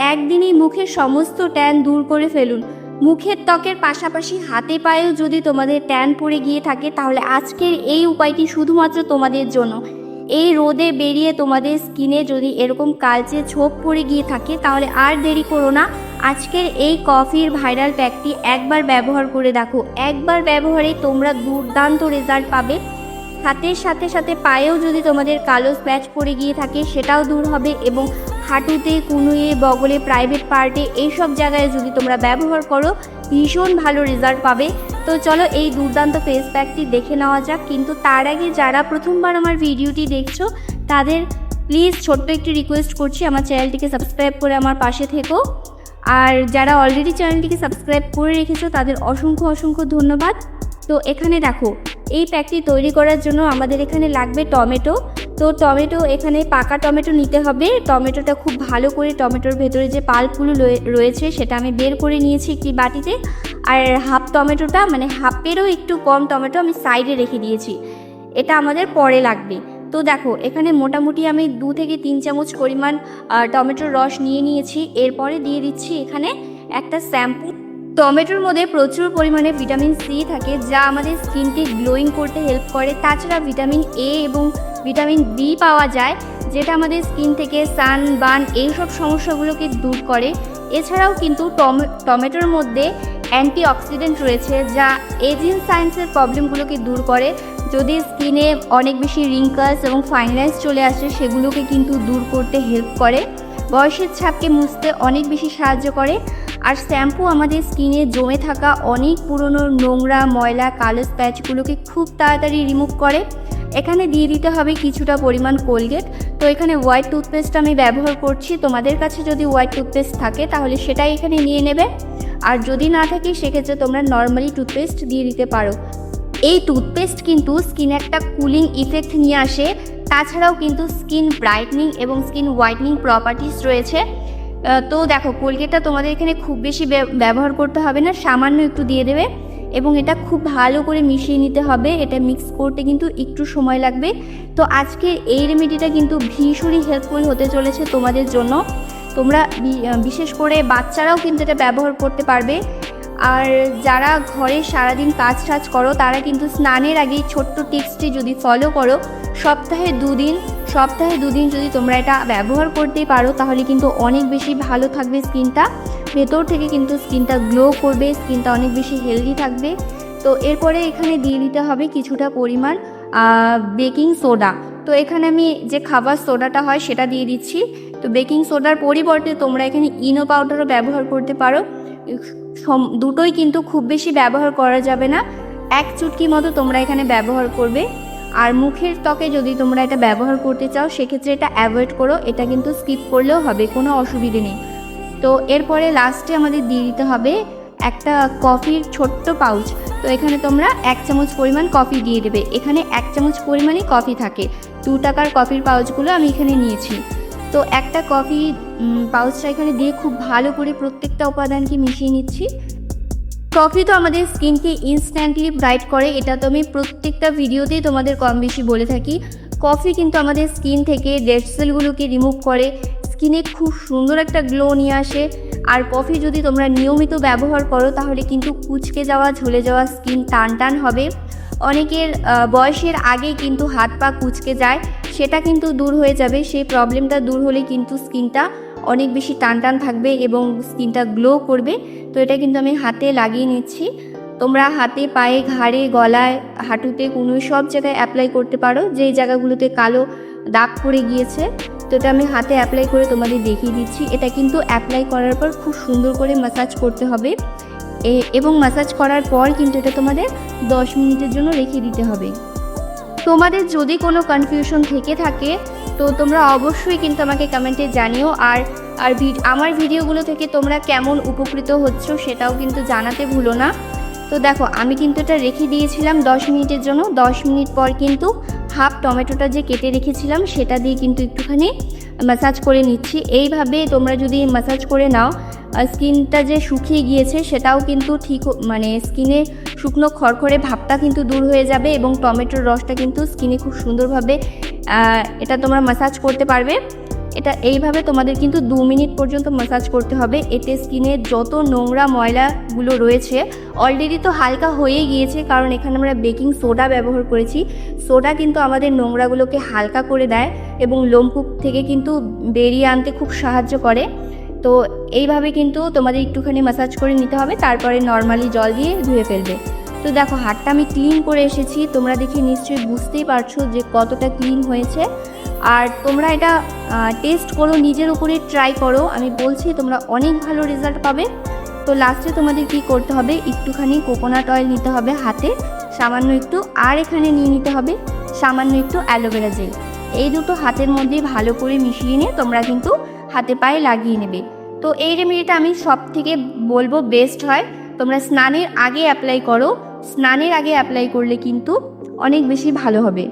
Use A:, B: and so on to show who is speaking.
A: একদিনেই মুখের সমস্ত ট্যান দূর করে ফেলুন। মুখের ত্বকের পাশাপাশি হাতে পায়েও যদি তোমাদের ট্যান পড়ে গিয়ে থাকে তাহলে আজকের এই উপায়টি শুধুমাত্র তোমাদের জন্য। এই রোদে বেরিয়ে তোমাদের স্কিনে যদি এরকম কালচে ছোপ পড়ে গিয়ে থাকে তাহলে আর দেরি করো না, আজকের এই কফির ভাইরাল প্যাকটি একবার ব্যবহার করে দেখো। একবার ব্যবহারে তোমরা দুর্দান্ত রেজাল্ট পাবে। হাতের সাথে সাথে পায়েও যদি তোমাদের কালো স্প্যাচ পড়ে গিয়ে থাকে সেটাও দূর হবে, এবং হাঁটুতে, কুনুয়ে, বগলে, প্রাইভেট পার্টে এইসব জায়গায় যদি তোমরা ব্যবহার করো ভীষণ ভালো রেজাল্ট পাবে। তো চলো এই দুর্দান্ত ফেস প্যাকটি দেখে নেওয়া যাক। কিন্তু তার আগে যারা প্রথমবার আমার ভিডিওটি দেখছো তাদের প্লিজ ছোট্ট একটি রিকোয়েস্ট করছি, আমার চ্যানেলটিকে সাবস্ক্রাইব করে আমার পাশে থেকো। আর যারা অলরেডি চ্যানেলটিকে সাবস্ক্রাইব করে রেখেছো তাদের অসংখ্য অসংখ্য ধন্যবাদ। তো এখানে দেখো, এই প্যাকটি তৈরি করার জন্য আমাদের এখানে লাগবে টমেটো। তো টমেটো এখানে পাকা টমেটো নিতে হবে। টমেটোটা খুব ভালো করে, টমেটোর ভেতরে যে পাল্পগুলো রয়েছে সেটা আমি বের করে নিয়েছি একটি বাটিতে। আর হাফ টমেটোটা, মানে হাফেরও একটু কম টমেটো আমি সাইডে রেখে দিয়েছি, এটা আমাদের পরে লাগবে। তো দেখো এখানে মোটামুটি আমি 2 থেকে 3 চামচ পরিমাণ টমেটোর রস নিয়ে নিয়েছি। এরপরে দিয়ে দিচ্ছি এখানে একটা শ্যাম্পু। টমেটোর মধ্যে প্রচুর পরিমাণে ভিটামিন সি থাকে যা আমাদের স্কিনকে গ্লোয়িং করতে হেল্প করে। তাছাড়া ভিটামিন এ এবং ভিটামিন বি পাওয়া যায় যেটা আমাদের স্কিন থেকে সান বার্ন এইসব সমস্যাগুলোকে দূর করে। এছাড়াও কিন্তু টমেটোর মধ্যে অ্যান্টিঅক্সিডেন্ট রয়েছে যা এজিং সাইন্সের প্রবলেমগুলোকে দূর করে। যদি স্কিনে অনেক বেশি রিঙ্কলস এবং ফাইন লাইন্স চলে আসে সেগুলোকে কিন্তু দূর করতে হেল্প করে। বয়সের ছাপকে মুছতে অনেক বেশি সাহায্য করে। আর শ্যাম্পু আমাদের স্কিনে জমে থাকা অনেক পুরনো নোংরা, ময়লা, কালো স্প্যাচগুলোকে খুব তাড়াতাড়ি রিমুভ করে। এখানে দিয়ে দিতে হবে কিছুটা পরিমাণ কোলগেট। তো এখানে হোয়াইট টুথপেস্ট আমি ব্যবহার করছি। তোমাদের কাছে যদি হোয়াইট টুথপেস্ট থাকে তাহলে সেটাই এখানে নিয়ে নেবে, আর যদি না থাকে সেক্ষেত্রে তোমরা নর্মালি টুথপেস্ট দিয়ে দিতে পারো। এই টুথপেস্ট কিন্তু স্কিনে একটা কুলিং ইফেক্ট নিয়ে আসে। তাছাড়াও কিন্তু স্কিন ব্রাইটনিং এবং স্কিন হোয়াইটনিং প্রপার্টিস রয়েছে। তো দেখো কোলগেটটা তোমাদের এখানে খুব বেশি ব্যবহার করতে হবে না, সামান্য একটু দিয়ে দেবে এবং এটা খুব ভালো করে মিশিয়ে নিতে হবে। এটা মিক্স করতে কিন্তু একটু সময় লাগবে। তো আজকে এই রেমেডিটা কিন্তু ভীষণই হেল্পফুল হতে চলেছে তোমাদের জন্য। তোমরা বিশেষ করে বাচ্চারাও কিন্তু এটা ব্যবহার করতে পারবে। আর যারা ঘরে সারাদিন কাজ করো তারা কিন্তু স্নানের আগে ছোট্ট টিপসটি যদি ফলো করো, সপ্তাহে 2 দিন যদি তোমরা এটা ব্যবহার করতে পারো তাহলে কিন্তু অনেক বেশি ভালো থাকবে স্কিনটা। ভেতর থেকে কিন্তু স্কিনটা গ্লো করবে, স্কিনটা অনেক বেশি হেলদি থাকবে। তো এরপরে এখানে দিয়ে দিতে হবে কিছুটা পরিমাণ বেকিং সোডা। তো এখানে আমি যে খাবার সোডাটা হয় সেটা দিয়ে দিচ্ছি। তো বেকিং সোডার পরিবর্তে তোমরা এখানে ইনো পাউডারও ব্যবহার করতে পারো। দুটোই কিন্তু খুব বেশি ব্যবহার করা যাবে না, 1 চুটকি মতো তোমরা এখানে ব্যবহার করবে। আর মুখের ত্বকে যদি তোমরা এটা ব্যবহার করতে চাও সেক্ষেত্রে এটা অ্যাভয়েড করো, এটা কিন্তু স্কিপ করলেও হবে, কোনো অসুবিধে নেই। তো এরপরে লাস্টে আমাদের দিয়ে দিতে হবে একটা কফির ছোট্ট পাউচ। তো এখানে তোমরা 1 চামচ পরিমাণ কফি দিয়ে দেবে। এখানে 1 চামচ পরিমাণই কফি থাকে। 2 টাকার কফির পাউচগুলো আমি এখানে নিয়েছি। তো একটা কফি পাউচটা এখানে দিয়ে খুব ভালো করে প্রত্যেকটা উপাদানকে মিশিয়ে নিচ্ছি। কফি তো আমাদের স্কিনকে ইনস্ট্যান্টলি ব্রাইট করে, এটা তো আমি প্রত্যেকটা ভিডিওতেই তোমাদের কম বেশি বলে থাকি। কফি কিন্তু আমাদের স্কিন থেকে ডেড সেলগুলোকে রিমুভ করে, স্কিনে খুব সুন্দর একটা গ্লো নিয়ে আসে। আর কফি যদি তোমরা নিয়মিত ব্যবহার করো তাহলে কিন্তু কুঁচকে যাওয়া, ঝলে যাওয়া স্কিন টান হবে। অনেকের বয়সের আগেই কিন্তু হাত পা কুঁচকে যায়, সেটা কিন্তু দূর হয়ে যাবে। সেই প্রবলেমটা দূর হলে কিন্তু স্কিনটা অনেক বেশি টান থাকবে এবং স্কিনটা গ্লো করবে। তো এটা কিন্তু আমি হাতে লাগিয়ে নিচ্ছি। তোমরা হাতে, পায়ে, ঘাড়ে, গলায়, হাঁটুতে, কোনোই সব জায়গায় অ্যাপ্লাই করতে পারো যেই জায়গাগুলোতে কালো দাগ পড়ে গিয়েছে। তো এটা আমি হাতে অ্যাপ্লাই করে তোমাদের দেখিয়ে দিচ্ছি। এটা কিন্তু অ্যাপ্লাই করার পর খুব সুন্দর করে ম্যাসাজ করতে হবে এবং ম্যাসাজ করার পর কিন্তু এটা তোমাদের 10 মিনিটের জন্য রেখে দিতে হবে। তোমাদের যদি কোনো কনফিউশন থেকে থাকে তো তোমরা অবশ্যই কিন্তু আমাকে কমেন্টে জানিও। আর আমার ভিডিওগুলো থেকে তোমরা কেমন উপকৃত হচ্ছ সেটাও কিন্তু জানাতে ভুলো না। তো দেখো আমি কিন্তু এটা রেখে দিয়েছিলাম 10 মিনিটের জন্য। 10 মিনিট পর কিন্তু হাফ টমেটোটা যে কেটে রেখেছিলাম সেটা দিয়ে কিন্তু একটুখানি ম্যাসাজ করে নিচ্ছি। এইভাবে তোমরা যদি ম্যাসাজ করে নাও স্কিনটা যে শুকিয়ে গিয়েছে সেটাও কিন্তু ঠিক, মানে স্কিনে শুকনো খড়খড়ে ভাবটা কিন্তু দূর হয়ে যাবে এবং টমেটোর রসটা কিন্তু স্কিনে খুব সুন্দরভাবে এটা তোমরা ম্যাসাজ করতে পারবে। এটা এইভাবে তোমাদের কিন্তু 2 মিনিট পর্যন্ত ম্যাসাজ করতে হবে। এতে স্কিনের যত নোংরা ময়লাগুলো রয়েছে অলরেডি তো হালকা হয়ে গিয়েছে, কারণ এখানে আমরা বেকিং সোডা ব্যবহার করেছি। সোডা কিন্তু আমাদের নোংরাগুলোকে হালকা করে দেয় এবং লোমকূপ থেকে কিন্তু বেরিয়ে আনতে খুব সাহায্য করে। তো এইভাবে কিন্তু তোমাদের একটুখানি ম্যাসাজ করে নিতে হবে, তারপরে নর্মালি জল দিয়ে ধুয়ে ফেলবে। তো দেখো হাতটা আমি ক্লিন করে এসেছি, তোমরা দেখে নিশ্চয়ই বুঝতেই পারছো যে কতটা ক্লিন হয়েছে। আর তোমরা এটা টেস্ট করো, নিজের উপরে ট্রাই করো, আমি বলছি তোমরা অনেক ভালো রেজাল্ট পাবে। তো লাস্টে তোমাদের কি করতে হবে, একটুখানি কোকোনাট অয়েল নিতে হবে হাতে, সামান্য একটু, আর এখানে নিয়ে নিতে হবে সামান্য একটু অ্যালোভেরা জেল। এই দুটো হাতের মধ্যে ভালো করে মিশিয়ে নিয়ে তোমরা কিন্তু হাতে পায়ে লাগিয়ে নেবে। তো এই রেমেডিটা আমি সব থেকে বলবো বেস্ট হয়। তোমরা স্নানের আগে অ্যাপ্লাই করো, স্নানের আগে অ্যাপ্লাই করলে কিন্তু অনেক বেশি ভালো হবে।